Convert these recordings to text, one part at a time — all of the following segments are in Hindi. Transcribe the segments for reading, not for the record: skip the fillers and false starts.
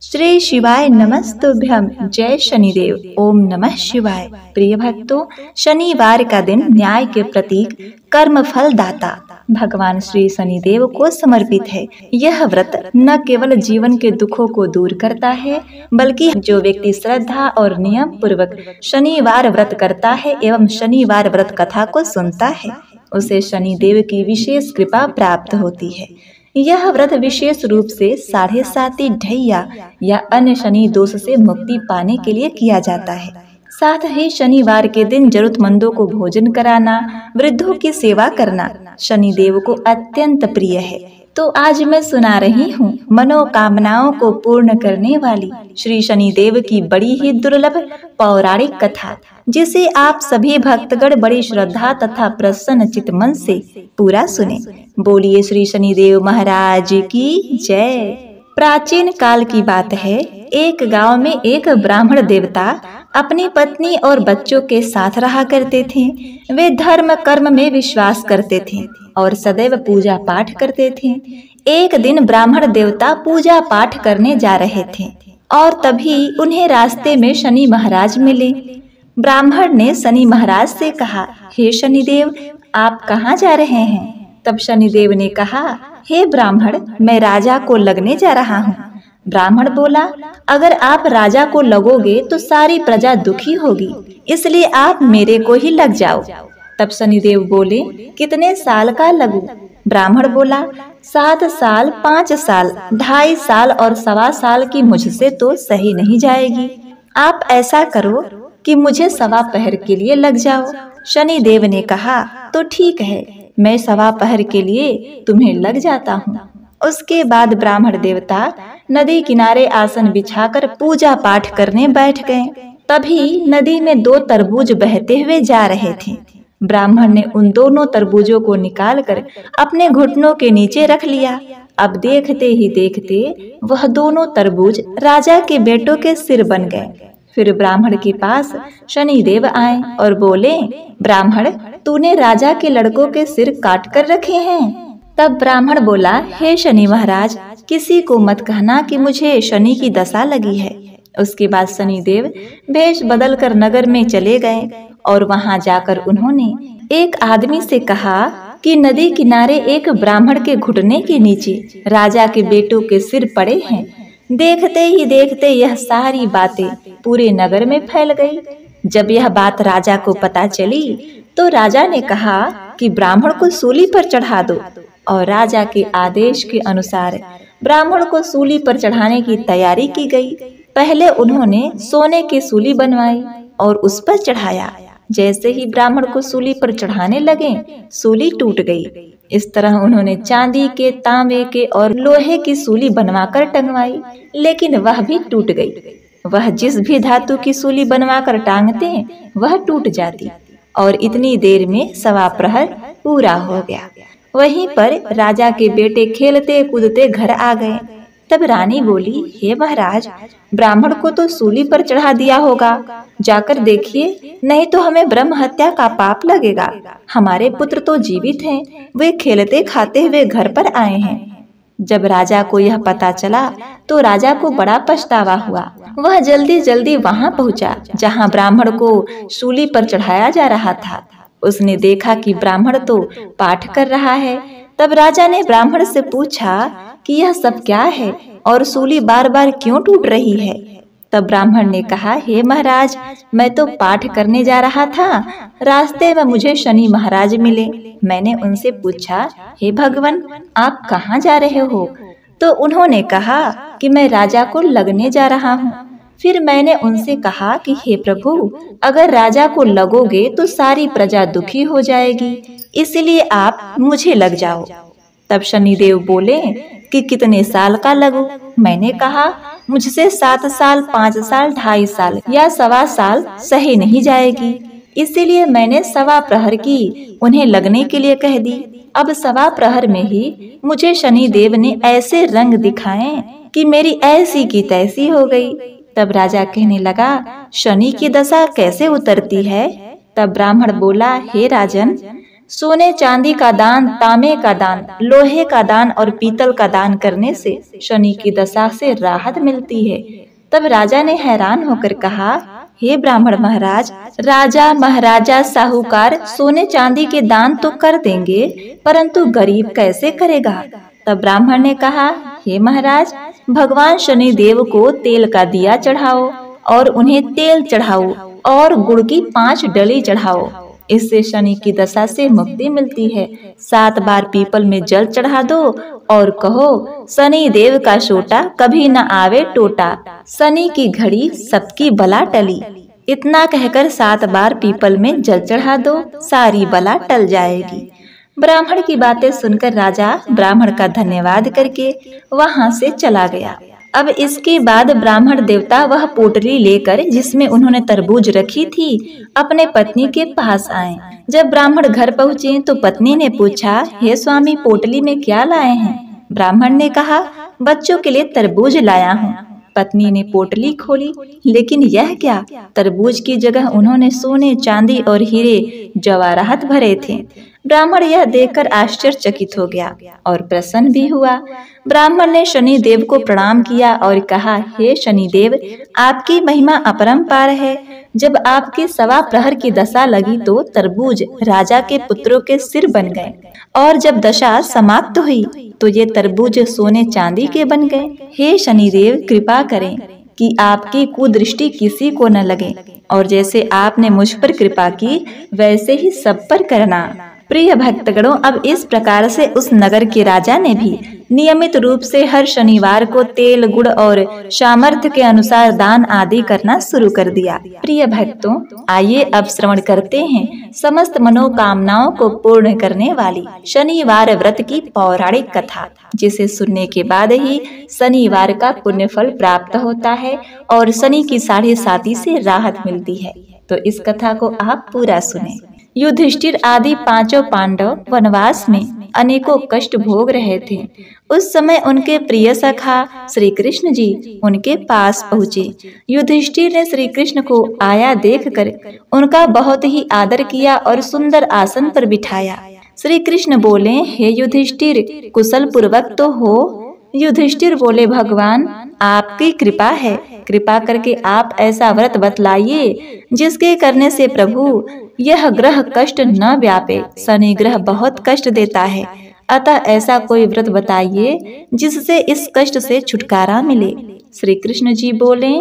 श्री शिवाय नमस्तुभ्यम। जय शनिदेव। ओम नमः शिवाय। प्रिय भक्तों, शनिवार का दिन न्याय के प्रतीक, कर्म फल दाता भगवान श्री शनिदेव को समर्पित है। यह व्रत न केवल जीवन के दुखों को दूर करता है, बल्कि जो व्यक्ति श्रद्धा और नियम पूर्वक शनिवार व्रत करता है एवं शनिवार व्रत कथा को सुनता है, उसे शनिदेव की विशेष कृपा प्राप्त होती है। यह व्रत विशेष रूप से 7.5 ढैया या अन्य शनि दोष से मुक्ति पाने के लिए किया जाता है। साथ ही शनिवार के दिन जरूरतमंदों को भोजन कराना, वृद्धों की सेवा करना शनिदेव को अत्यंत प्रिय है। तो आज मैं सुना रही हूँ मनोकामनाओं को पूर्ण करने वाली श्री शनिदेव की बड़ी ही दुर्लभ पौराणिक कथा, जिसे आप सभी भक्तगण बड़ी श्रद्धा तथा प्रसन्न चित्त मन से पूरा सुने। बोलिए श्री शनिदेव महाराज की जय। प्राचीन काल की बात है। एक गांव में एक ब्राह्मण देवता अपनी पत्नी और बच्चों के साथ रहा करते थे। वे धर्म कर्म में विश्वास करते थे और सदैव पूजा पाठ करते थे। एक दिन ब्राह्मण देवता पूजा पाठ करने जा रहे थे और तभी उन्हें रास्ते में शनि महाराज मिले। ब्राह्मण ने शनि महाराज से कहा, हे शनिदेव, आप कहाँ जा रहे हैं? तब शनिदेव ने कहा, हे ब्राह्मण, मैं राजा को लगने जा रहा हूँ। ब्राह्मण बोला, अगर आप राजा को लगोगे तो सारी प्रजा दुखी होगी, इसलिए आप मेरे को ही लग जाओ। तब शनिदेव बोले, कितने साल का लगूं? ब्राह्मण बोला, 7 साल, 5 साल, 2.5 साल और 1.25 साल की मुझसे तो सही नहीं जाएगी। आप ऐसा करो कि मुझे 1.25 पहर के लिए लग जाओ। शनिदेव ने कहा, तो ठीक है, मैं 1.25 पहर के लिए तुम्हें लग जाता हूँ। उसके बाद ब्राह्मण देवता नदी किनारे आसन बिछाकर पूजा पाठ करने बैठ गए। तभी नदी में 2 तरबूज बहते हुए जा रहे थे। ब्राह्मण ने उन दोनों तरबूजों को निकालकर अपने घुटनों के नीचे रख लिया। अब देखते ही देखते वह दोनों तरबूज राजा के बेटों के सिर बन गए। फिर ब्राह्मण के पास शनिदेव आए और बोले, ब्राह्मण, तूने राजा के लड़कों के सिर काट कर रखे हैं। तब ब्राह्मण बोला, हे शनि महाराज, किसी को मत कहना कि मुझे शनि की दशा लगी है। उसके बाद शनिदेव भेष बदलकर नगर में चले गए और वहां जाकर उन्होंने एक आदमी से कहा कि नदी किनारे एक ब्राह्मण के घुटने के नीचे राजा के बेटों के सिर पड़े हैं। देखते ही देखते यह सारी बातें पूरे नगर में फैल गई। जब यह बात राजा को पता चली तो राजा ने कहा कि ब्राह्मण को सूली पर चढ़ा दो, और राजा के आदेश के अनुसार ब्राह्मण को सूली पर चढ़ाने की तैयारी की गई। पहले उन्होंने सोने की सूली बनवाई और उस पर चढ़ाया। जैसे ही ब्राह्मण को सूली पर चढ़ाने लगे, सूली टूट गई। इस तरह उन्होंने चांदी के, तांबे के और लोहे की सूली बनवाकर टंगवाई, लेकिन वह भी टूट गई। वह जिस भी धातु की सूली बनवाकर टांगते वह टूट जाती, और इतनी देर में 1.25 प्रहर पूरा हो गया। वहीं पर राजा के बेटे खेलते कूदते घर आ गए। तब रानी बोली, हे महाराज, ब्राह्मण को तो सूली पर चढ़ा दिया होगा, जाकर देखिए, नहीं तो हमें ब्रह्म हत्या का पाप लगेगा। हमारे पुत्र तो जीवित हैं, वे खेलते खाते हुए घर पर आए हैं। जब राजा को यह पता चला तो राजा को बड़ा पछतावा हुआ। वह जल्दी जल्दी वहां पहुंचा जहां ब्राह्मण को सूली पर चढ़ाया जा रहा था। उसने देखा कि ब्राह्मण तो पाठ कर रहा है। तब राजा ने ब्राह्मण से पूछा कि यह सब क्या है और सूली बार बार क्यों टूट रही है। तब ब्राह्मण ने कहा, हे महाराज, मैं तो पाठ करने जा रहा था, रास्ते में मुझे शनि महाराज मिले। मैंने उनसे पूछा, हे भगवान, आप कहाँ जा रहे हो? तो उन्होंने कहा कि मैं राजा को लगने जा रहा हूँ। फिर मैंने उनसे कहा कि हे प्रभु, अगर राजा को लगोगे तो सारी प्रजा दुखी हो जाएगी, इसलिए आप मुझे लग जाओ। तब शनिदेव बोले कि कितने साल का लगूं? मैंने कहा, मुझसे 7 साल, 5 साल, 2.5 साल या 1.25 साल सही नहीं जाएगी, इसीलिए मैंने 1.25 प्रहर की उन्हें लगने के लिए कह दी। अब 1.25 प्रहर में ही मुझे शनिदेव ने ऐसे रंग दिखाए कि मेरी ऐसी की तैसी हो गई। तब राजा कहने लगा, शनि की दशा कैसे उतरती है? तब ब्राह्मण बोला, हे राजन, सोने चांदी का दान, तांबे का दान, लोहे का दान और पीतल का दान करने से शनि की दशा से राहत मिलती है। तब राजा ने हैरान होकर कहा, हे ब्राह्मण महाराज, राजा महाराजा साहूकार सोने चांदी के दान तो कर देंगे, परंतु गरीब कैसे करेगा? तब ब्राह्मण ने कहा, हे महाराज, भगवान शनि देव को तेल का दिया चढ़ाओ और उन्हें तेल चढ़ाओ और गुड़ की 5 डली चढ़ाओ। इससे शनि की दशा से मुक्ति मिलती है। 7 बार पीपल में जल चढ़ा दो और कहो, शनि देव का सोटा कभी न आवे टोटा, शनि की घड़ी सबकी बला टली। इतना कहकर 7 बार पीपल में जल चढ़ा दो, सारी बला टल जाएगी। ब्राह्मण की बातें सुनकर राजा ब्राह्मण का धन्यवाद करके वहां से चला गया। अब इसके बाद ब्राह्मण देवता वह पोटली लेकर जिसमें उन्होंने तरबूज रखी थी अपने पत्नी के पास आए। जब ब्राह्मण घर पहुँचे तो पत्नी ने पूछा, हे स्वामी, पोटली में क्या लाए हैं? ब्राह्मण ने कहा, बच्चों के लिए तरबूज लाया हूँ। पत्नी ने पोटली खोली, लेकिन यह क्या? तरबूज की जगह उन्होंने सोने, चांदी और हीरे जवाहरात भरे थे। ब्राह्मण यह देखकर आश्चर्यचकित हो गया और प्रसन्न भी हुआ। ब्राह्मण ने शनि देव को प्रणाम किया और कहा, हे शनि देव, आपकी महिमा अपरंपार है। जब आपके 1.25 प्रहर की दशा लगी तो तरबूज राजा के पुत्रों के सिर बन गए, और जब दशा समाप्त हुई तो ये तरबूज सोने चांदी के बन गए। हे शनि देव, कृपा करें कि आपकी कुदृष्टि किसी को न लगे, और जैसे आपने मुझ पर कृपा की वैसे ही सब पर करना। प्रिय भक्तगणों, अब इस प्रकार से उस नगर के राजा ने भी नियमित रूप से हर शनिवार को तेल, गुड़ और सामर्थ्य के अनुसार दान आदि करना शुरू कर दिया। प्रिय भक्तों, आइए अब श्रवण करते हैं समस्त मनोकामनाओं को पूर्ण करने वाली शनिवार व्रत की पौराणिक कथा, जिसे सुनने के बाद ही शनिवार का पुण्य फल प्राप्त होता है और शनि की 7.5 से राहत मिलती है। तो इस कथा को आप पूरा सुने। युधिष्ठिर आदि 5 पांडव वनवास में अनेकों कष्ट भोग रहे थे। उस समय उनके प्रिय सखा श्री कृष्ण जी उनके पास पहुँचे। युधिष्ठिर ने श्री कृष्ण को आया देखकर उनका बहुत ही आदर किया और सुंदर आसन पर बिठाया। श्री कृष्ण बोले, हे युधिष्ठिर, कुशल पूर्वक तो हो? युधिष्ठिर बोले, भगवान, आपकी कृपा है, कृपा करके आप ऐसा व्रत बतलाइए जिसके करने से प्रभु यह ग्रह कष्ट न व्यापे। शनि ग्रह बहुत कष्ट देता है, अतः ऐसा कोई व्रत बताइए जिससे इस कष्ट से छुटकारा मिले। श्री कृष्ण जी बोले,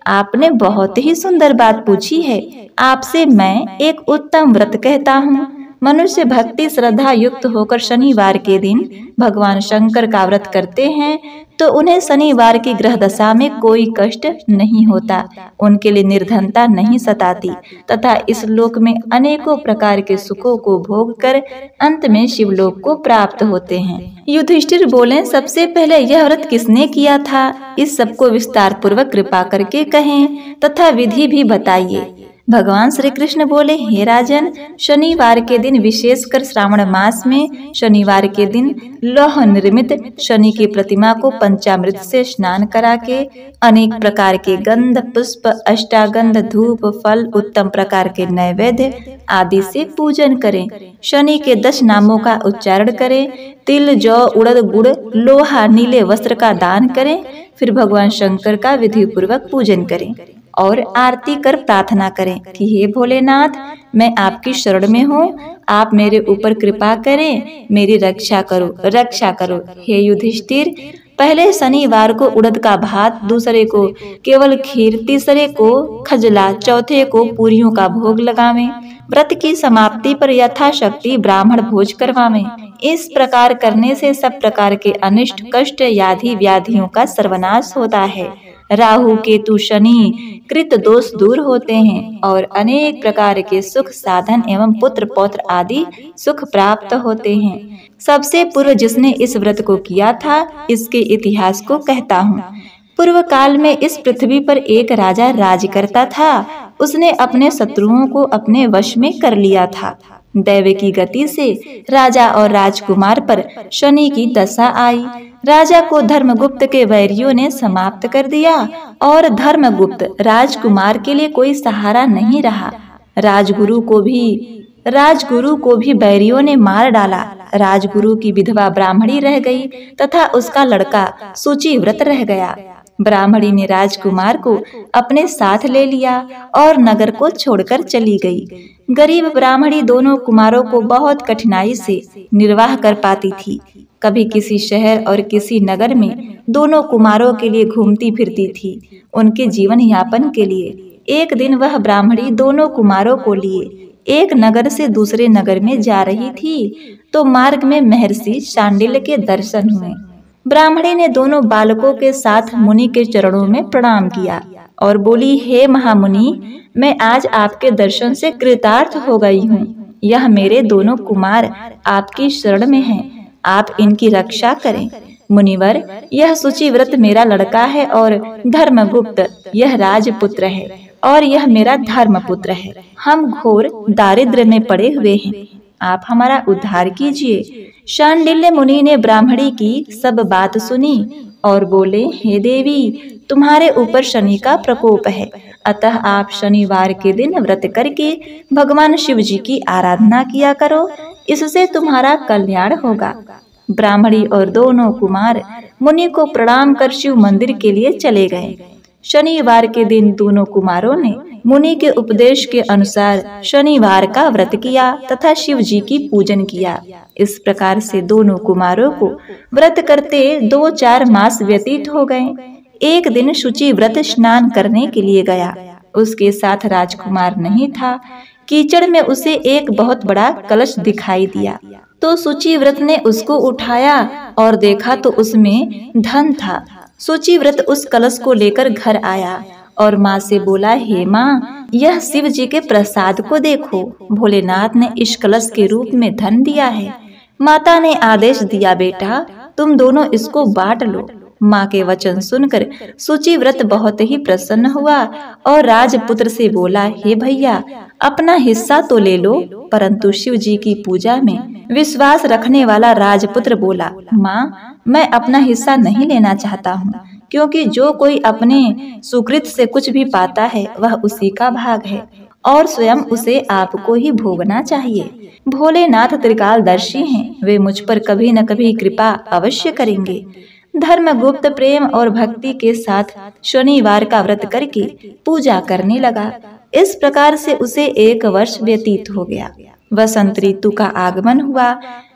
आपने बहुत ही सुंदर बात पूछी है। आपसे मैं एक उत्तम व्रत कहता हूँ। मनुष्य भक्ति श्रद्धा युक्त होकर शनिवार के दिन भगवान शंकर का व्रत करते हैं तो उन्हें शनिवार की ग्रह दशा में कोई कष्ट नहीं होता, उनके लिए निर्धनता नहीं सताती तथा इस लोक में अनेकों प्रकार के सुखों को भोग कर अंत में शिवलोक को प्राप्त होते हैं। युधिष्ठिर बोले, सबसे पहले यह व्रत किसने किया था? इस सबको विस्तार पूर्वक कृपा करके कहें तथा विधि भी बताइए। भगवान श्री कृष्ण बोले, हे राजन, शनिवार के दिन, विशेषकर श्रावण मास में शनिवार के दिन लौह निर्मित शनि की प्रतिमा को पंचामृत से स्नान करा के अनेक प्रकार के गंध, पुष्प, अष्टागंध, धूप, फल, उत्तम प्रकार के नैवेद्य आदि से पूजन करें। शनि के 10 नामों का उच्चारण करें। तिल, जौ, उड़द, गुड़, लोहा, नीले वस्त्र का दान करें। फिर भगवान शंकर का विधि पूर्वक पूजन करें और आरती कर प्रार्थना करें कि हे भोलेनाथ, मैं आपकी शरण में हूँ, आप मेरे ऊपर कृपा करें, मेरी रक्षा करो, रक्षा करो। हे युधिष्ठिर, पहले शनिवार को उड़द का भात, दूसरे को केवल खीर, तीसरे को खजला, चौथे को पूरियों का भोग लगावें। व्रत की समाप्ति पर यथाशक्ति ब्राह्मण भोज करवावें। इस प्रकार करने से सब प्रकार के अनिष्ट, कष्ट, व्याधि, व्याधियों का सर्वनाश होता है। राहु, केतु, शनि कृत दोष दूर होते हैं और अनेक प्रकार के सुख साधन एवं पुत्र पौत्र आदि सुख प्राप्त होते हैं। सबसे पूर्व जिसने इस व्रत को किया था, इसके इतिहास को कहता हूँ। पूर्व काल में इस पृथ्वी पर एक राजा राज करता था। उसने अपने शत्रुओं को अपने वश में कर लिया था। दैव की गति से राजा और राजकुमार पर शनि की दशा आई। राजा को धर्मगुप्त के वैरियों ने समाप्त कर दिया और धर्मगुप्त राजकुमार के लिए कोई सहारा नहीं रहा। राजगुरु को भी राजगुरु को भी बैरियों ने मार डाला। राजगुरु की विधवा ब्राह्मणी रह गई तथा उसका लड़का सूचिव्रत रह गया। ब्राह्मणी ने राजकुमार को अपने साथ ले लिया और नगर को छोड़कर चली गई। गरीब ब्राह्मणी दोनों कुमारों को बहुत कठिनाई से निर्वाह कर पाती थी। कभी किसी शहर और किसी नगर में दोनों कुमारों के लिए घूमती फिरती थी, उनके जीवन यापन के लिए। एक दिन वह ब्राह्मणी दोनों कुमारों को लिए एक नगर से दूसरे नगर में जा रही थी तो मार्ग में महर्षि शांडिल्य के दर्शन हुए। ब्राह्मणी ने दोनों बालकों के साथ मुनि के चरणों में प्रणाम किया और बोली, हे महामुनि, मैं आज आपके दर्शन से कृतार्थ हो गई हूँ। यह मेरे दोनों कुमार आपकी शरण में हैं, आप इनकी रक्षा करें। मुनिवर, यह सूचिव्रत मेरा लड़का है और धर्मगुप्त यह राजपुत्र है और यह मेरा धर्मपुत्र है। हम घोर दारिद्र्य में पड़े हुए हैं, आप हमारा उद्धार कीजिए। शांडिल्य मुनि ने ब्राह्मणी की सब बात सुनी और बोले, हे देवी, तुम्हारे ऊपर शनि का प्रकोप है, अतः आप शनिवार के दिन व्रत करके भगवान शिव जी की आराधना किया करो, इससे तुम्हारा कल्याण होगा। ब्राह्मणी और दोनों कुमार मुनि को प्रणाम कर शिव मंदिर के लिए चले गए। शनिवार के दिन दोनों कुमारों ने मुनि के उपदेश के अनुसार शनिवार का व्रत किया तथा शिव जी की पूजन किया। इस प्रकार से दोनों कुमारों को व्रत करते 2-4 मास व्यतीत हो गए। एक दिन शुचि व्रत स्नान करने के लिए गया। उसके साथ राजकुमार नहीं था। कीचड़ में उसे एक बहुत बड़ा कलश दिखाई दिया तो शुचिव्रत ने उसको उठाया और देखा तो उसमें धन था। शुचिव्रत उस कलश को लेकर घर आया और माँ से बोला, हे माँ, यह शिव जी के प्रसाद को देखो, भोलेनाथ ने इस कलश के रूप में धन दिया है। माता ने आदेश दिया, बेटा तुम दोनों इसको बांट लो। माँ के वचन सुनकर शुचिव्रत बहुत ही प्रसन्न हुआ और राजपुत्र से बोला, हे भैया, अपना हिस्सा तो ले लो। परंतु शिव जी की पूजा में विश्वास रखने वाला राजपुत्र बोला, माँ, मैं अपना हिस्सा नहीं लेना चाहता हूँ, क्योंकि जो कोई अपने सुकृत से कुछ भी पाता है वह उसी का भाग है और स्वयं उसे आपको ही भोगना चाहिए। भोलेनाथ त्रिकालदर्शी हैं, वे मुझ पर कभी न कभी कृपा अवश्य करेंगे। धर्मगुप्त प्रेम और भक्ति के साथ शनिवार का व्रत करके पूजा करने लगा। इस प्रकार से उसे 1 वर्ष व्यतीत हो गया। वसंत ऋतु का आगमन हुआ।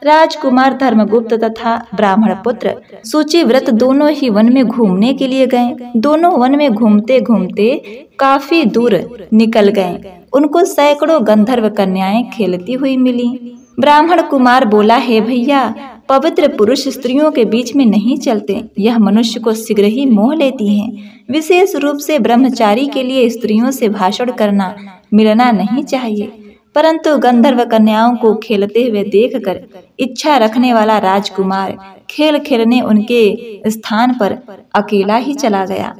राजकुमार धर्मगुप्त तथा ब्राह्मण पुत्र शुचिव्रत दोनों ही वन में घूमने के लिए गए। दोनों वन में घूमते घूमते काफी दूर निकल गए। उनको सैकड़ों गंधर्व कन्याएं खेलती हुई मिली। ब्राह्मण कुमार बोला, हे भैया, पवित्र पुरुष स्त्रियों के बीच में नहीं चलते, यह मनुष्य को शीघ्र ही मोह लेती हैं। विशेष रूप से ब्रह्मचारी के लिए स्त्रियों से भाषण करना मिलना नहीं चाहिए। परंतु गंधर्व कन्याओं को खेलते हुए देखकर इच्छा रखने वाला राजकुमार खेल खेलने उनके स्थान पर अकेला ही चला गया।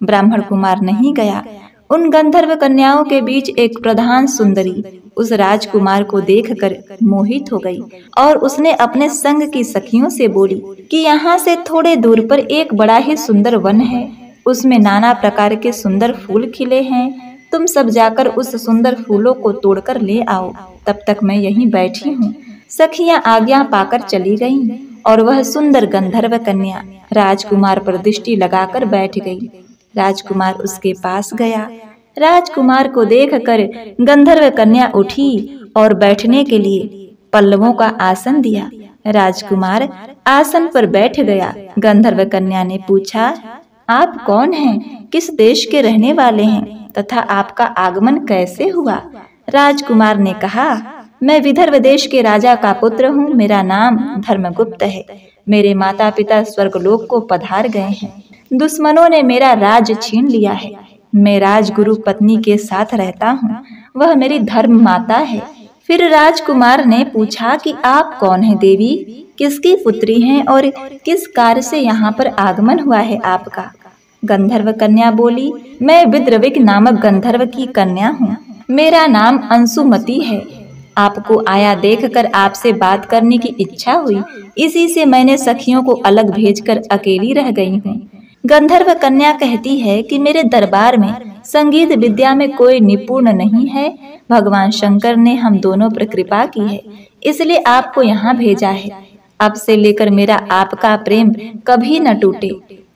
ब्राह्मण कुमार नहीं गया। उन गंधर्व कन्याओं के बीच एक प्रधान सुंदरी उस राजकुमार को देखकर मोहित हो गई और उसने अपने संग की सखियों से बोली कि यहाँ से थोड़े दूर पर एक बड़ा ही सुंदर वन है, उसमें नाना प्रकार के सुंदर फूल खिले हैं, तुम सब जाकर उस सुंदर फूलों को तोड़कर ले आओ, तब तक मैं यहीं बैठी हूँ। सखियां आज्ञा पाकर चली गईं और वह सुंदर गंधर्व कन्या राजकुमार पर दृष्टि लगाकर बैठ गई। राजकुमार उसके पास गया। राजकुमार को देखकर गंधर्व कन्या उठी और बैठने के लिए पल्लवों का आसन दिया। राजकुमार आसन पर बैठ गया। गंधर्व कन्या ने पूछा, आप कौन हैं, किस देश के रहने वाले हैं तथा आपका आगमन कैसे हुआ? राजकुमार ने कहा, मैं विदर्भ देश के राजा का पुत्र हूँ, मेरा नाम धर्मगुप्त है। मेरे माता पिता स्वर्गलोक को पधार गए हैं। दुश्मनों ने मेरा राज छीन लिया है। मैं राजगुरु पत्नी के साथ रहता हूँ, वह मेरी धर्म माता है। फिर राजकुमार ने पूछा कि आप कौन हैं देवी, किसकी पुत्री हैं और किस कार्य से यहाँ पर आगमन हुआ है आपका? गंधर्व कन्या बोली, मैं विद्रविक नामक गंधर्व की कन्या हूँ, मेरा नाम अंशुमति है। आपको आया देखकर आपसे बात करने की इच्छा हुई, इसी से मैंने सखियों को अलग भेजकर अकेली रह गई हूँ। गंधर्व कन्या कहती है कि मेरे दरबार में संगीत विद्या में कोई निपुण नहीं है। भगवान शंकर ने हम दोनों पर कृपा की है, इसलिए आपको यहाँ भेजा है। अब से लेकर मेरा आपका प्रेम कभी न टूटे।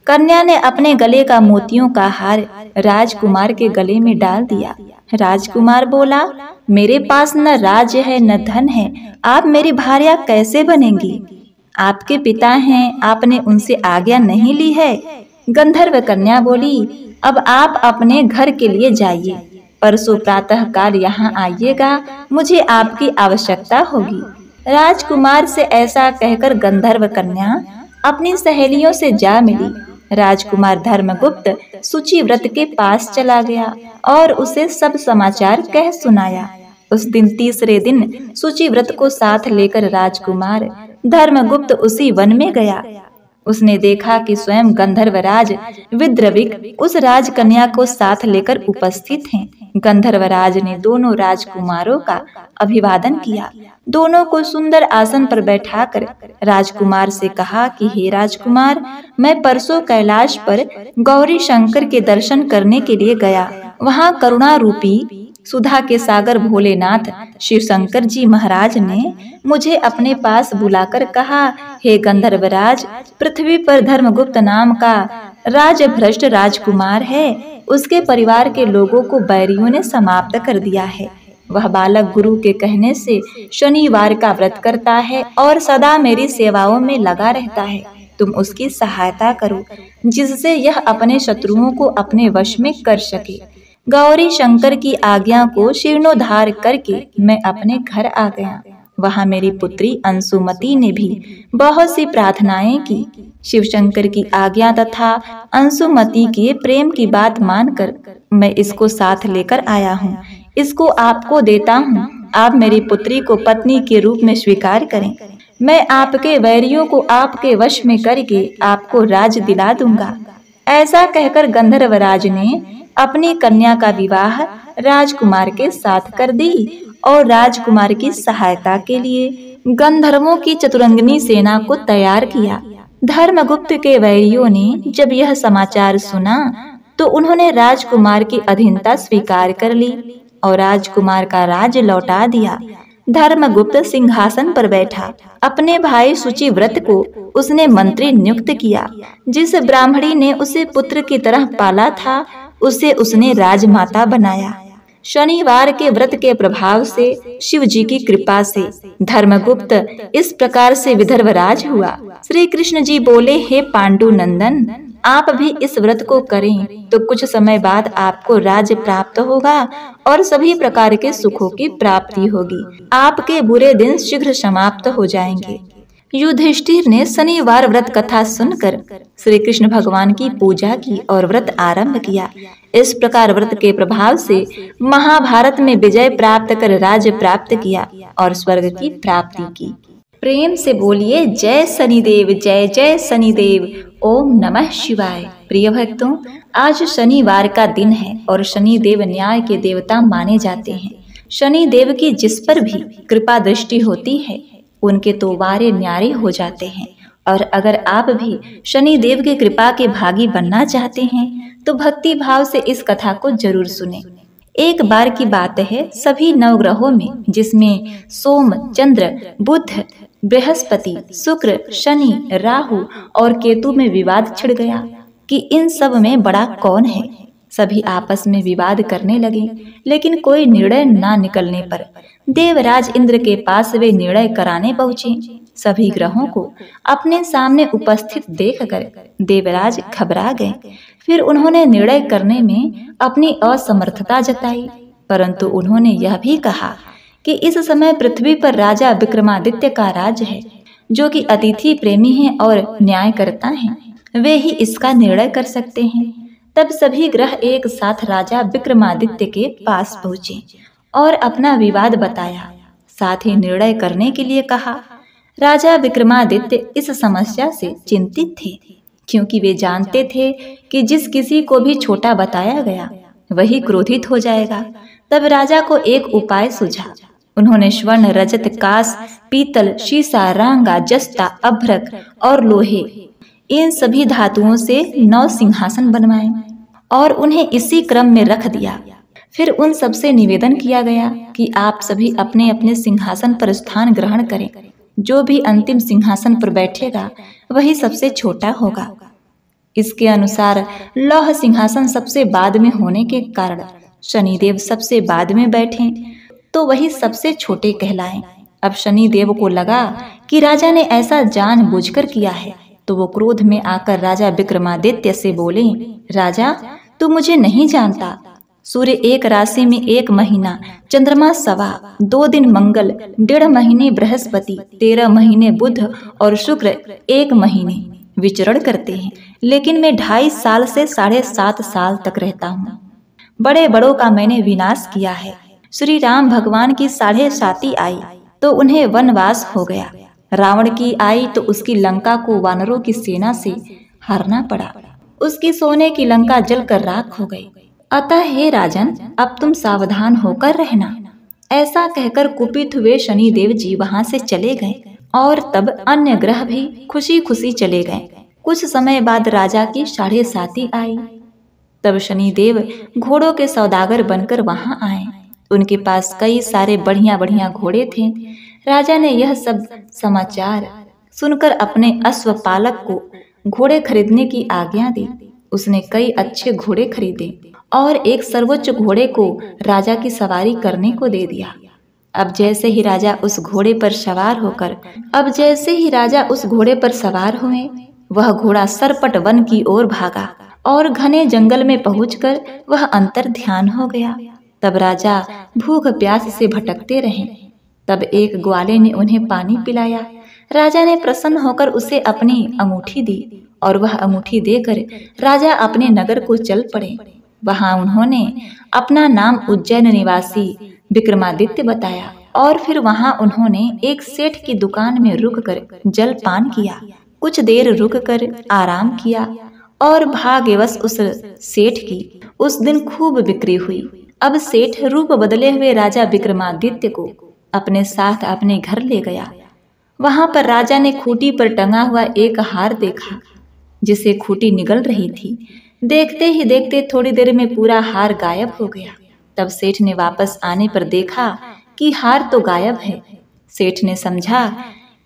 कन्या ने अपने गले का मोतियों का हार राजकुमार के गले में डाल दिया। राजकुमार बोला, मेरे पास न राज्य है न धन है, आप मेरी भार्या कैसे बनेंगी? आपके पिता हैं, आपने उनसे आज्ञा नहीं ली है। गंधर्व कन्या बोली, अब आप अपने घर के लिए जाइए, परसों प्रातः काल यहाँ आइएगा, मुझे आपकी आवश्यकता होगी। राजकुमार से ऐसा कहकर गंधर्व कन्या अपनी सहेलियों से जा मिली। राजकुमार धर्मगुप्त शुचिव्रत के पास चला गया और उसे सब समाचार कह सुनाया। उस दिन तीसरे दिन शुचिव्रत को साथ लेकर राजकुमार धर्मगुप्त उसी वन में गया। उसने देखा कि स्वयं गंधर्वराज विद्रविक उस राजकन्या को साथ लेकर उपस्थित हैं। गंधर्वराज ने दोनों राजकुमारों का अभिवादन किया। दोनों को सुंदर आसन पर बैठाकर राजकुमार से कहा कि हे राजकुमार, मैं परसों कैलाश पर गौरी शंकर के दर्शन करने के लिए गया। वहाँ करुणा रूपी सुधा के सागर भोलेनाथ शिव शंकर जी महाराज ने मुझे अपने पास बुलाकर कहा, हे गंधर्वराज, पृथ्वी पर धर्मगुप्त नाम का राजभ्रष्ट राजकुमार है, उसके परिवार के लोगों को बैरियों ने समाप्त कर दिया है। वह बालक गुरु के कहने से शनिवार का व्रत करता है और सदा मेरी सेवाओं में लगा रहता है। तुम उसकी सहायता करो, जिससे यह अपने शत्रुओं को अपने वश में कर सके। गौरी शंकर की आज्ञा को जीर्णोद्धार करके मैं अपने घर आ गया। वहाँ मेरी पुत्री अंशुमती ने भी बहुत सी प्रार्थनाएं की। शिव शंकर की आज्ञा तथा अंशुमती के प्रेम की बात मानकर मैं इसको साथ लेकर आया हूँ। इसको आपको देता हूँ, आप मेरी पुत्री को पत्नी के रूप में स्वीकार करें। मैं आपके वैरियों को आपके वश में करके आपको राज दिला दूंगा। ऐसा कहकर गंधर्वराज ने अपनी कन्या का विवाह राजकुमार के साथ कर दी और राजकुमार की सहायता के लिए गंधर्वों की चतुरंगिनी सेना को तैयार किया। धर्मगुप्त के वैरियों ने जब यह समाचार सुना तो उन्होंने राजकुमार की अधीनता स्वीकार कर ली और राजकुमार का राज लौटा दिया। धर्मगुप्त सिंहासन पर बैठा। अपने भाई शुचिव्रत को उसने मंत्री नियुक्त किया। जिस ब्राह्मणी ने उसे पुत्र की तरह पाला था, उसे उसने राजमाता बनाया। शनिवार के व्रत के प्रभाव से शिव जी की कृपा से धर्मगुप्त इस प्रकार से विदर्भराज हुआ। श्री कृष्ण जी बोले, हे पांडु नंदन, आप भी इस व्रत को करें तो कुछ समय बाद आपको राज्य प्राप्त होगा और सभी प्रकार के सुखों की प्राप्ति होगी। आपके बुरे दिन शीघ्र समाप्त हो जाएंगे। युधिष्ठिर ने शनिवार व्रत कथा सुनकर श्री कृष्ण भगवान की पूजा की और व्रत आरंभ किया। इस प्रकार व्रत के प्रभाव से महाभारत में विजय प्राप्त कर राज्य प्राप्त किया और स्वर्ग की प्राप्ति की। प्रेम से बोलिए जय शनिदेव, जय जय शनिदेव, ओम नमः शिवाय। प्रिय भक्तों, आज शनिवार का दिन है और शनिदेव न्याय के देवता माने जाते हैं। शनिदेव की जिस पर भी कृपा दृष्टि होती है, उनके तो वारे न्यारे हो जाते हैं। और अगर आप भी शनिदेव की कृपा के भागी बनना चाहते हैं तो भक्ति भाव से इस कथा को जरूर सुने। एक बार की बात है, सभी नवग्रहों में जिसमें सोम, चंद्र, बुध, बृहस्पति, शुक्र, शनि, राहु और केतु में विवाद छिड़ गया कि इन सब में बड़ा कौन है। सभी आपस में विवाद करने लगे, लेकिन कोई निर्णय ना निकलने पर देवराज इंद्र के पास वे निर्णय कराने पहुंचे। सभी ग्रहों को अपने सामने उपस्थित देखकर देवराज घबरा गए। फिर उन्होंने निर्णय करने में अपनी असमर्थता जताई, परंतु उन्होंने यह भी कहा कि इस समय पृथ्वी पर राजा विक्रमादित्य का राज है, जो कि अतिथि प्रेमी हैं और न्याय करता हैं। वे ही इसका निर्णय कर सकते हैं। तब सभी ग्रह एक साथ राजा विक्रमादित्य के पास पहुंचे और अपना विवाद बताया, साथ ही निर्णय करने के लिए कहा। राजा विक्रमादित्य इस समस्या से चिंतित थे, क्योंकि वे जानते थे कि जिस किसी को भी छोटा बताया गया वही क्रोधित हो जाएगा। तब राजा को एक उपाय सूझा। उन्होंने स्वर्ण, रजत, कांस, पीतल, शीशा, रांगा, जस्ता, अभ्रक और लोहे इन सभी धातुओं से 9 सिंहासन बनवाए और उन्हें इसी क्रम में रख दिया। फिर उन सबसे निवेदन किया गया कि आप सभी अपने अपने सिंहासन पर स्थान ग्रहण करें। जो भी अंतिम सिंहासन पर बैठेगा वही सबसे छोटा होगा। इसके अनुसार लौह सिंहासन सबसे बाद में होने के कारण शनिदेव सबसे बाद में बैठे तो वही सबसे छोटे कहलाएं। अब शनिदेव को लगा कि राजा ने ऐसा जानबूझकर किया है, तो वो क्रोध में आकर राजा विक्रमादित्य से बोले, राजा तू मुझे नहीं जानता। सूर्य एक राशि में 1 महीना, चंद्रमा 2.25 दिन मंगल, 1.5 महीने बृहस्पति, 13 महीने बुध और शुक्र 1 महीने विचरण करते हैं, लेकिन मैं 2.5 साल से 7.5 साल तक रहता हूँ। बड़े बड़ों का मैंने विनाश किया है। श्री राम भगवान की 7.5 आई तो उन्हें वनवास हो गया। रावण की आई तो उसकी लंका को वानरों की सेना से हारना पड़ा। उसकी सोने की लंका जलकर राख हो गई। अतः हे राजन, अब तुम सावधान होकर रहना। ऐसा कहकर कुपित हुए शनिदेव जी वहां से चले गए और तब अन्य ग्रह भी खुशी खुशी चले गए। कुछ समय बाद राजा की 7.5 आई। तब शनिदेव घोड़ों के सौदागर बनकर वहां आए। उनके पास कई सारे बढ़िया बढ़िया घोड़े थे। राजा ने यह सब समाचार सुनकर अपने अश्वपालक को घोड़े खरीदने की आज्ञा दी। उसने कई अच्छे घोड़े खरीदे और एक सर्वोच्च घोड़े को राजा की सवारी करने को दे दिया। अब जैसे ही राजा उस घोड़े पर सवार हुए, वह घोड़ा सरपट वन की ओर भागा और घने जंगल में पहुंचकर वह अंतर ध्यान हो गया। तब राजा भूख प्यास से भटकते रहे। तब एक ग्वाले ने उन्हें पानी पिलाया। राजा ने प्रसन्न होकर उसे अपनी अंगूठी दी और वह अंगूठी देकर राजा अपने नगर को चल पड़े। वहां उन्होंने अपना नाम उज्जैन निवासी विक्रमादित्य बताया और फिर वहां उन्होंने एक सेठ की दुकान में रुककर जलपान किया। कुछ देर रुककर आराम किया और भाग्यवश उस सेठ की उस दिन खूब बिक्री हुई। अब सेठ रूप बदले हुए राजा विक्रमादित्य को अपने साथ अपने घर ले गया। वहां पर राजा ने खूंटी पर टंगा हुआ एक हार देखा, जिसे खूंटी निगल रही थी। देखते ही देखते थोड़ी देर में पूरा हार गायब हो गया। तब सेठ ने वापस आने पर देखा कि हार तो गायब है। सेठ ने समझा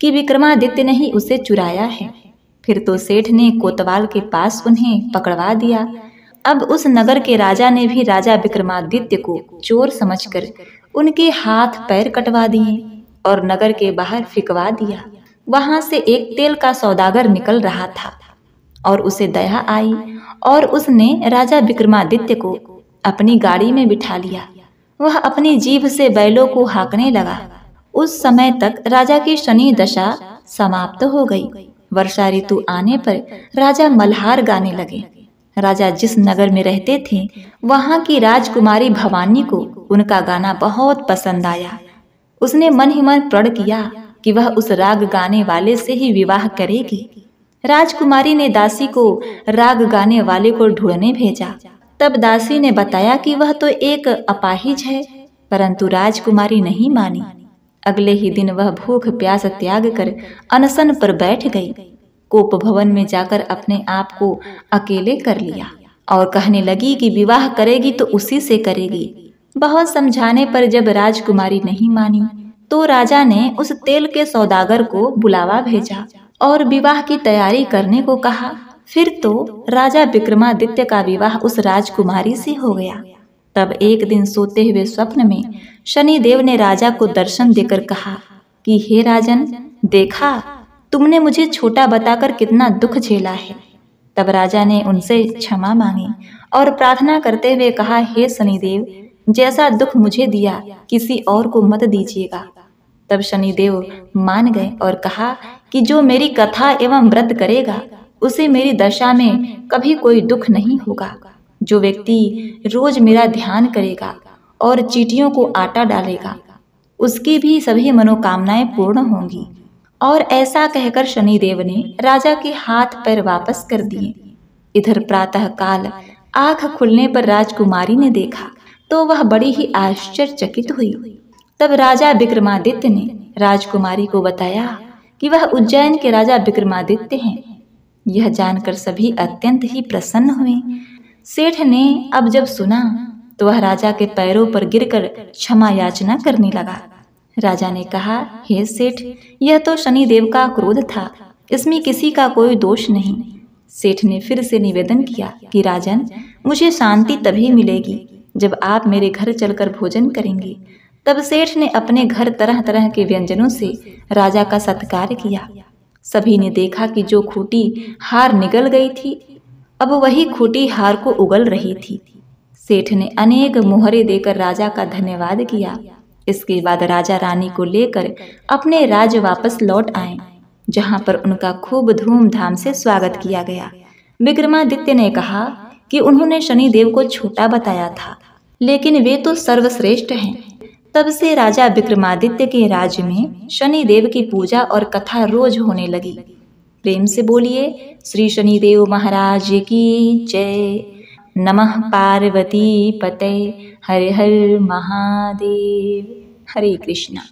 कि विक्रमादित्य ने ही उसे चुराया है। फिर तो सेठ ने कोतवाल के पास उन्हें पकड़वा दिया। अब उस नगर के राजा ने भी राजा विक्रमादित्य को चोर समझकर उनके हाथ पैर कटवा दिए और नगर के बाहर फिकवा दिया। वहां से एक तेल का सौदागर निकल रहा था और उसे दया आई और उसने राजा विक्रमादित्य को अपनी गाड़ी में बिठा लिया। वह अपनी जीभ से बैलों को हाँकने लगा। उस समय तक राजा की शनि दशा समाप्त हो गई। वर्षा ऋतु आने पर राजा मल्हार गाने लगे। राजा जिस नगर में रहते थे वहां की राजकुमारी भवानी को उनका गाना बहुत पसंद आया। उसने मन ही मन प्रण किया कि वह उस राग गाने वाले से ही विवाह करेगी। राजकुमारी ने दासी को राग गाने वाले को ढूंढने भेजा। तब दासी ने बताया कि वह तो एक अपाहिज है, परंतु राजकुमारी नहीं मानी। अगले ही दिन वह भूख प्यास त्याग कर अनशन पर बैठ गई। कोप भवन में जाकर अपने आप को अकेले कर लिया और कहने लगी कि विवाह करेगी तो उसी से करेगी। बहुत समझाने पर जब राजकुमारी नहीं मानी तो राजा ने उस तेल के सौदागर को बुलावा भेजा और विवाह की तैयारी करने को कहा। फिर तो राजा विक्रमादित्य का विवाह उस राजकुमारी से हो गया। तब एक दिन सोते हुए स्वप्न में शनिदेव ने राजा को दर्शन देकर कहा कि हे राजन, देखा तुमने मुझे छोटा बताकर कितना दुख झेला है। तब राजा ने उनसे क्षमा मांगी और प्रार्थना करते हुए कहा, हे शनिदेव, जैसा दुख मुझे दिया किसी और को मत दीजिएगा। तब शनिदेव मान गए और कहा कि जो मेरी कथा एवं व्रत करेगा उसे मेरी दशा में कभी कोई दुख नहीं होगा। जो व्यक्ति रोज मेरा ध्यान करेगा और चींटियों को आटा डालेगा उसकी भी सभी मनोकामनाएं पूर्ण होंगी। और ऐसा कहकर शनिदेव ने राजा के हाथ पैर वापस कर दिए। इधर प्रातः काल आंख खुलने पर राजकुमारी ने देखा तो वह बड़ी ही आश्चर्यचकित हुई। तब राजा विक्रमादित्य ने राजकुमारी को बताया कि वह उज्जैन के राजा विक्रमादित्य हैं। यह जानकर सभी अत्यंत ही प्रसन्न हुए। सेठ ने अब जब सुना तो वह राजा के पैरों पर गिरकर क्षमा याचना करने लगा। राजा ने कहा, हे सेठ, यह तो शनिदेव का क्रोध था, इसमें किसी का कोई दोष नहीं। सेठ ने फिर से निवेदन किया कि राजन, मुझे शांति तभी मिलेगी जब आप मेरे घर चलकर भोजन करेंगे। तब सेठ ने अपने घर तरह तरह के व्यंजनों से राजा का सत्कार किया। सभी ने देखा कि जो खूंटी हार निगल गई थी, अब वही खूंटी हार को उगल रही थी। सेठ ने अनेक मुहरे देकर राजा का धन्यवाद किया। इसके बाद राजा रानी को लेकर अपने राज्य वापस लौट आए, जहां पर उनका खूब धूमधाम से स्वागत किया गया। विक्रमादित्य ने कहा कि उन्होंने शनिदेव को छोटा बताया था, लेकिन वे तो सर्वश्रेष्ठ हैं। तब से राजा विक्रमादित्य के राज्य में शनिदेव की पूजा और कथा रोज होने लगी। प्रेम से बोलिए श्री शनिदेव महाराज की जय। नमः पार्वती पते, हर हर महादेव। हरे कृष्णा।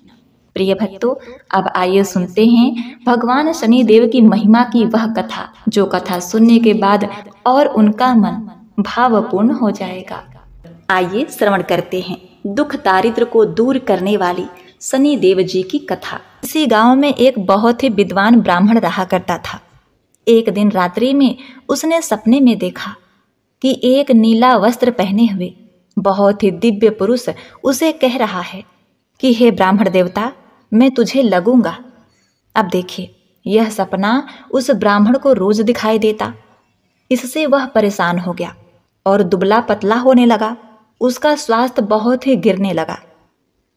प्रिय भक्तों, अब आइए सुनते हैं भगवान शनिदेव की महिमा की वह कथा, जो कथा सुनने के बाद और उनका मन भावपूर्ण हो जाएगा। आइए श्रवण करते हैं दुख दारिद्र को दूर करने वाली शनिदेव जी की कथा। इसी गांव में एक बहुत ही विद्वान ब्राह्मण रहा करता था। एक दिन रात्रि में उसने सपने में देखा कि एक नीला वस्त्र पहने हुए बहुत ही दिव्य पुरुष उसे कह रहा है कि हे ब्राह्मण देवता, मैं तुझे लगूंगा। अब देखिए, यह सपना उस ब्राह्मण को रोज दिखाई देता। इससे वह परेशान हो गया और दुबला पतला होने लगा। उसका स्वास्थ्य बहुत ही गिरने लगा।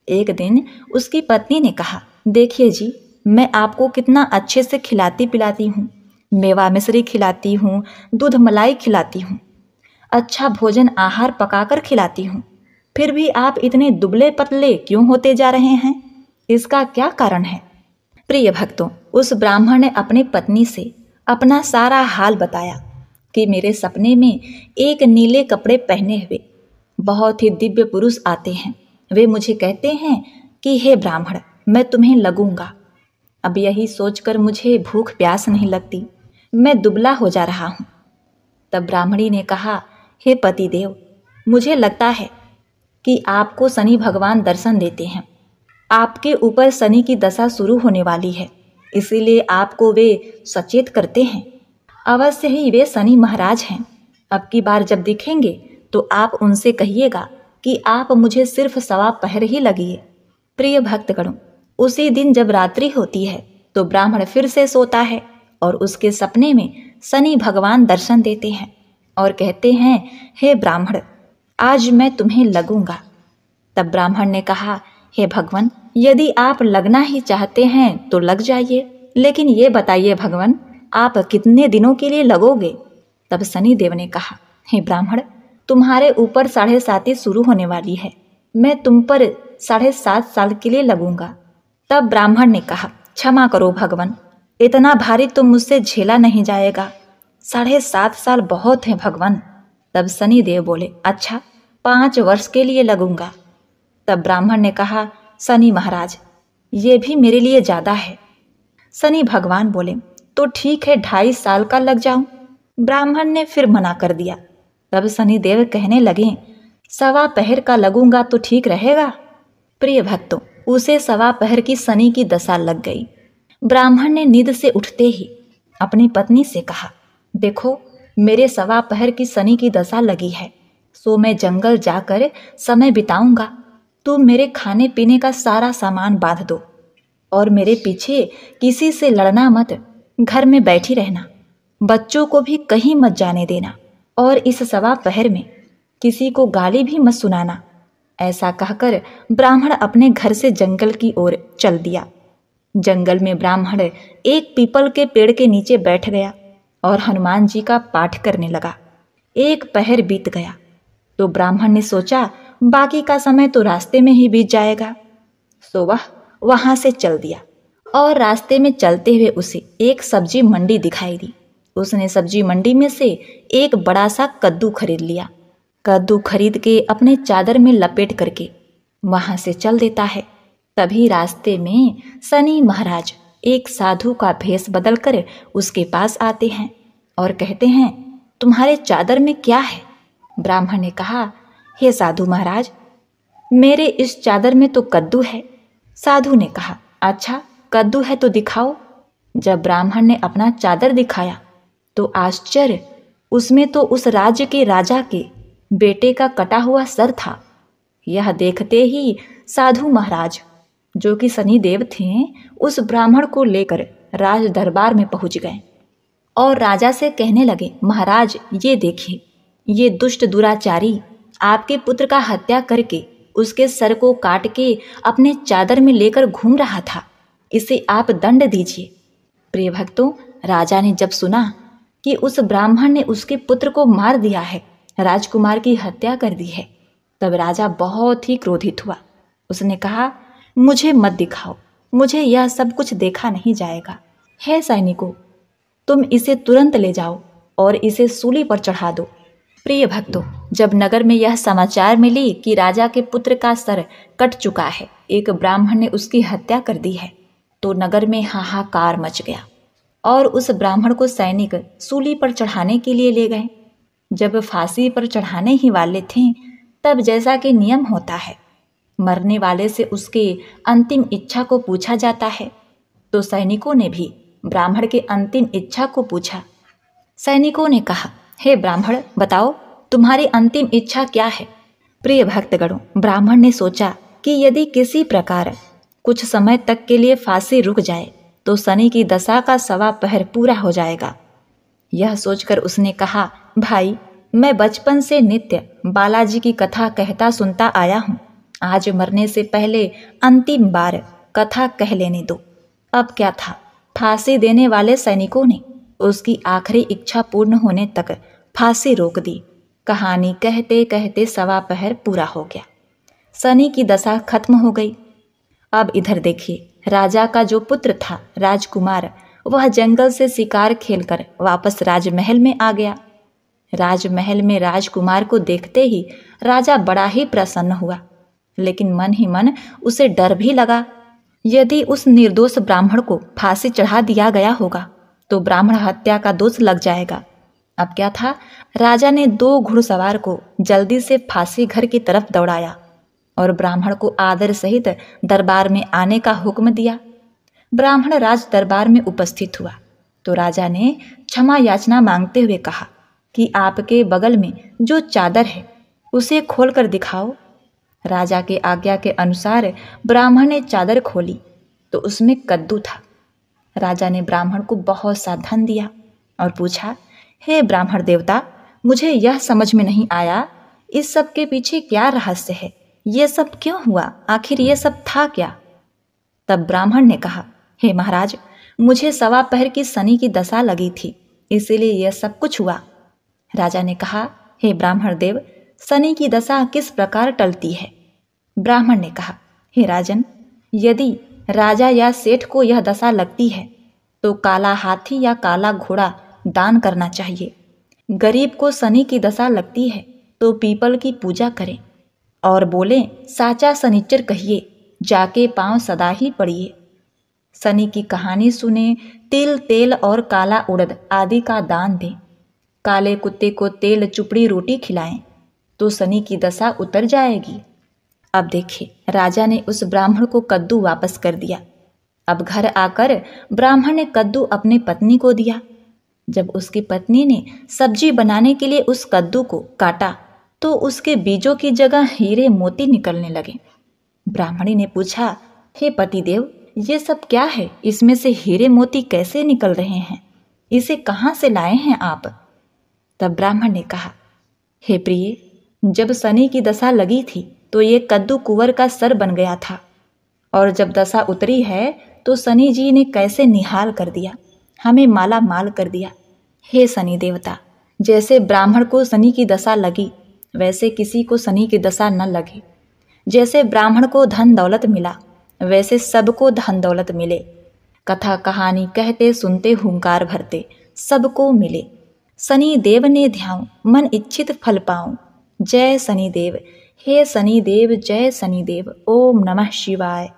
एक दिन उसकी पत्नी ने कहा, देखिए जी, मैं आपको कितना अच्छे से खिलाती पिलाती हूँ, मेवा मिश्री खिलाती हूँ, दूध मलाई खिलाती हूँ, अच्छा भोजन आहार पकाकर खिलाती हूँ, फिर भी आप इतने दुबले पतले क्यों होते जा रहे हैं? इसका क्या कारण है? प्रिय भक्तों, उस ब्राह्मण ने अपनी पत्नी से अपना सारा हाल बताया कि मेरे सपने में एक नीले कपड़े पहने हुए बहुत ही दिव्य पुरुष आते हैं। वे मुझे कहते हैं कि हे ब्राह्मण, मैं तुम्हें लगूंगा। अब यही सोचकर मुझे भूख प्यास नहीं लगती, मैं दुबला हो जा रहा हूँ। तब ब्राह्मणी ने कहा, हे पतिदेव, मुझे लगता है कि आपको शनि भगवान दर्शन देते हैं। आपके ऊपर शनि की दशा शुरू होने वाली है, इसीलिए आपको वे सचेत करते हैं। अवश्य ही वे शनि महाराज हैं। अब की बार जब दिखेंगे तो आप उनसे कहिएगा कि आप मुझे सिर्फ सवा पहर ही लगिए। प्रिय भक्तगणों, उसी दिन जब रात्रि होती है तो ब्राह्मण फिर से सोता है और उसके सपने में शनि भगवान दर्शन देते हैं और कहते हैं, हे ब्राह्मण, आज मैं तुम्हें लगूंगा। तब ब्राह्मण ने कहा, हे भगवान, यदि आप लगना ही चाहते हैं तो लग जाइए, लेकिन ये बताइए भगवान, आप कितने दिनों के लिए लगोगे? तब शनिदेव ने कहा, हे ब्राह्मण, तुम्हारे ऊपर 7.5 शुरू होने वाली है, मैं तुम पर 7.5 साल के लिए लगूंगा। तब ब्राह्मण ने कहा, क्षमा करो भगवान, इतना भारी तो मुझसे झेला नहीं जाएगा, 7.5 साल बहुत है भगवान। तब शनिदेव बोले, अच्छा 5 वर्ष के लिए लगूंगा। तब ब्राह्मण ने कहा, शनि महाराज, ये भी मेरे लिए ज्यादा है। शनि भगवान बोले, तो ठीक है, 2.5 साल का लग जाऊं। ब्राह्मण ने फिर मना कर दिया। तब शनिदेव कहने लगे, सवा पहर का लगूंगा तो ठीक रहेगा। प्रिय भक्तों, उसे सवा पहर की शनि की दशा लग गई। ब्राह्मण ने नींद से उठते ही अपनी पत्नी से कहा, देखो, मेरे सवा पहर की शनि की दशा लगी है, सो मैं जंगल जाकर समय बिताऊंगा। तुम मेरे खाने पीने का सारा सामान बांध दो और मेरे पीछे किसी से लड़ना मत, घर में बैठी रहना, बच्चों को भी कहीं मत जाने देना और इस सवा पहर में किसी को गाली भी मत सुनाना। ऐसा कहकर ब्राह्मण अपने घर से जंगल की ओर चल दिया। जंगल में ब्राह्मण एक पीपल के पेड़ के नीचे बैठ गया और हनुमान जी का पाठ करने लगा। 1 पहर बीत गया तो ब्राह्मण ने सोचा, बाकी का समय तो रास्ते में ही बीत जाएगा, सो वह वहां से चल दिया। और रास्ते में चलते हुए उसे एक सब्जी मंडी दिखाई दी। उसने सब्जी मंडी में से एक बड़ा सा कद्दू खरीद लिया। कद्दू खरीद के अपने चादर में लपेट करके वहां से चल देता है। तभी रास्ते में शनि महाराज एक साधु का भेष बदलकर उसके पास आते हैं और कहते हैं, तुम्हारे चादर में क्या है? ब्राह्मण ने कहा, हे साधु महाराज, मेरे इस चादर में तो कद्दू है। साधु ने कहा, अच्छा कद्दू है तो दिखाओ। जब ब्राह्मण ने अपना चादर दिखाया तो आश्चर्य, उसमें तो उस राज्य के राजा के बेटे का कटा हुआ सर था। यह देखते ही साधु महाराज, जो कि शनिदेव थे, उस ब्राह्मण को लेकर राज दरबार में पहुंच गए और राजा से कहने लगे, महाराज ये देखिए, ये दुष्ट दुराचारी आपके पुत्र का हत्या करके उसके सर को काट के अपने चादर में लेकर घूम रहा था, इसे आप दंड दीजिए। प्रिय भक्तों, राजा ने जब सुना कि उस ब्राह्मण ने उसके पुत्र को मार दिया है, राजकुमार की हत्या कर दी है, तब राजा बहुत ही क्रोधित हुआ। उसने कहा, मुझे मत दिखाओ, मुझे यह सब कुछ देखा नहीं जाएगा। हे सैनिकों, तुम इसे तुरंत ले जाओ और इसे सूली पर चढ़ा दो। प्रिय भक्तों, जब नगर में यह समाचार मिली कि राजा के पुत्र का सर कट चुका है, एक ब्राह्मण ने उसकी हत्या कर दी है, तो नगर में हाहाकार मच गया और उस ब्राह्मण को सैनिक सूली पर चढ़ाने के लिए ले गए। जब फांसी पर चढ़ाने ही वाले थे, तब जैसा कि नियम होता है, मरने वाले से उसके अंतिम इच्छा को पूछा जाता है, तो सैनिकों ने भी ब्राह्मण के अंतिम इच्छा को पूछा। सैनिकों ने कहा, हे ब्राह्मण, बताओ तुम्हारी अंतिम इच्छा क्या है? प्रिय भक्तगणों, ब्राह्मण ने सोचा कि यदि किसी प्रकार कुछ समय तक के लिए फांसी रुक जाए तो शनि की दशा का 1.25 पहर पूरा हो जाएगा। यह सोचकर उसने कहा, भाई, मैं बचपन से नित्य बालाजी की कथा कहता सुनता आया हूँ, आज मरने से पहले अंतिम बार कथा कह लेने दो। अब क्या था, फांसी देने वाले सैनिकों ने उसकी आखिरी इच्छा पूर्ण होने तक फांसी रोक दी। कहानी कहते कहते 1.25 पहर पूरा हो गया, शनि की दशा खत्म हो गई। अब इधर देखिए, राजा का जो पुत्र था राजकुमार, वह जंगल से शिकार खेलकर वापस राजमहल में आ गया। राजमहल में राजकुमार को देखते ही राजा बड़ा ही प्रसन्न हुआ, लेकिन मन ही मन उसे डर भी लगा। यदि उस निर्दोष ब्राह्मण को फांसी चढ़ा दिया गया होगा तो ब्राह्मण हत्या का दोष लग जाएगा। अब क्या था, राजा ने 2 घुड़सवार को जल्दी से फांसी घर की तरफ दौड़ाया और ब्राह्मण को आदर सहित दरबार में आने का हुक्म दिया। ब्राह्मण राज दरबार में उपस्थित हुआ तो राजा ने क्षमा याचना मांगते हुए कहा कि आपके बगल में जो चादर है उसे खोलकर दिखाओ। राजा के आज्ञा के अनुसार ब्राह्मण ने चादर खोली तो उसमें कद्दू था। राजा ने ब्राह्मण को बहुत सा धन दिया और पूछा, हे ब्राह्मण देवता, मुझे यह समझ में नहीं आया, इस सब के पीछे क्या रहस्य है? ये सब क्यों हुआ? आखिर ये सब था क्या? तब ब्राह्मण ने कहा, हे महाराज, मुझे 1.25 पहर की शनि की दशा लगी थी, इसीलिए यह सब कुछ हुआ। राजा ने कहा, हे ब्राह्मण देव, शनि की दशा किस प्रकार टलती है? ब्राह्मण ने कहा, हे राजन, यदि राजा या सेठ को यह दशा लगती है तो काला हाथी या काला घोड़ा दान करना चाहिए। गरीब को शनि की दशा लगती है तो पीपल की पूजा करें और बोले, साचा शनिचर कहिए, जाके पांव सदा ही पड़िए। शनि की कहानी सुने, तिल, तेल और काला उड़द आदि का दान दें। काले कुत्ते को तेल चुपड़ी रोटी खिलाएं तो शनि की दशा उतर जाएगी। अब देखिए, राजा ने उस ब्राह्मण को कद्दू वापस कर दिया। अब घर आकर ब्राह्मण ने कद्दू अपनी पत्नी को दिया। जब उसकी पत्नी ने सब्जी बनाने के लिए उस कद्दू को काटा तो उसके बीजों की जगह हीरे मोती निकलने लगे। ब्राह्मणी ने पूछा, हे पतिदेव, ये सब क्या है? इसमें से हीरे मोती कैसे निकल रहे हैं? इसे कहाँ से लाए हैं आप? तब ब्राह्मण ने कहा, हे प्रिय, जब शनि की दशा लगी थी तो ये कद्दू कुंवर का सर बन गया था, और जब दशा उतरी है तो शनि जी ने कैसे निहाल कर दिया, हमें माला माल कर दिया। हे शनि देवता, जैसे ब्राह्मण को शनि की दशा लगी वैसे किसी को शनि की दशा न लगे। जैसे ब्राह्मण को धन दौलत मिला वैसे सबको धन दौलत मिले। कथा कहानी कहते सुनते हुंकार भरते सबको मिले। शनि देव ने ध्याऊं, मन इच्छित फल पाऊं। जय शनिदेव, हे शनिदेव, जय शनिदेव। ओम नमः शिवाय।